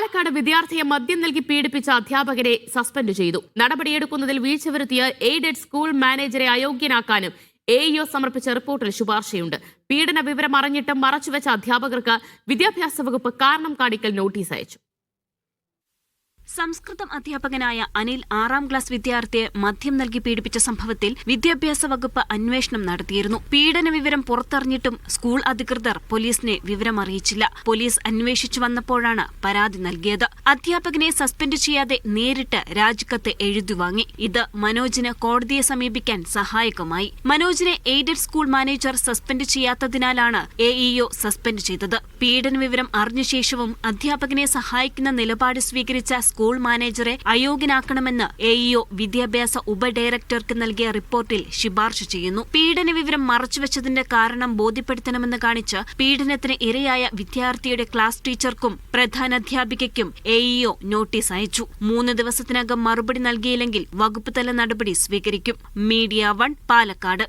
പാലക്കാട് വിദ്യാർത്ഥിയെ മദ്യം നൽകി പീഡിപ്പിച്ച അധ്യാപകരെ സസ്പെൻഡ് ചെയ്തു. നടപടിയെടുക്കുന്നതിൽ വീഴ്ച വരുത്തിയ എയ്ഡഡ് സ്കൂൾ മാനേജരെ അയോഗ്യനാക്കാനും AEO സമർപ്പിച്ച റിപ്പോർട്ടിൽ ശുപാർശയുണ്ട്. പീഡന വിവരം അറിഞ്ഞിട്ടും മറച്ചുവെച്ച അധ്യാപകർക്ക് വിദ്യാഭ്യാസ വകുപ്പ് കാരണം കാണിക്കൽ നോട്ടീസ് അയച്ചു. സംസ്കൃതം അധ്യാപകനായ അനിൽ 6ാം ക്ലാസ് വിദ്യാർത്ഥിയെ മദ്യം നൽകി പീഡിപ്പിച്ച സംഭവത്തിൽ വിദ്യാഭ്യാസ വകുപ്പ് അന്വേഷണം നടത്തിയിരുന്നു. പീഡന വിവരം പുറത്തറിഞ്ഞിട്ടും സ്കൂൾ അധികൃതർ പോലീസിനെ വിവരമറിയിച്ചില്ല. പോലീസ് അന്വേഷിച്ചു വന്നപ്പോഴാണ് പരാതി നൽകിയത്. അധ്യാപകനെ സസ്പെൻഡ് ചെയ്യാതെ നേരിട്ട് രാജിക്കത്ത് എഴുതിവാങ്ങി. ഇത് മനോജിന് കോടതിയെ സമീപിക്കാൻ സഹായകമായി. മനോജിനെ എയ്ഡഡ് സ്കൂൾ മാനേജർ സസ്പെൻഡ് ചെയ്യാത്തതിനാലാണ് AEO സസ്പെൻഡ് ചെയ്തത്. പീഡന വിവരം അറിഞ്ഞ ശേഷവും അധ്യാപകനെ സഹായിക്കുന്ന നിലപാട് സ്വീകരിച്ച സ്കൂൾ മാനേജറെ അയോഗ്യനാക്കണമെന്ന് AEO വിദ്യാഭ്യാസ ഉപഡയറക്ടർക്ക് നൽകിയ റിപ്പോർട്ടിൽ ശുപാർശ ചെയ്യുന്നു. പീഡന വിവരം മറച്ചുവെച്ചതിന്റെ കാരണം ബോധ്യപ്പെടുത്തണമെന്ന് കാണിച്ച് പീഡനത്തിന് ഇരയായ വിദ്യാർത്ഥിയുടെ ക്ലാസ് ടീച്ചർക്കും പ്രധാനാധ്യാപികയ്ക്കും AEO നോട്ടീസ് അയച്ചു. 3 ദിവസത്തിനകം മറുപടി നൽകിയില്ലെങ്കിൽ വകുപ്പ് തല നടപടി സ്വീകരിക്കും. മീഡിയ 1 പാലക്കാട്.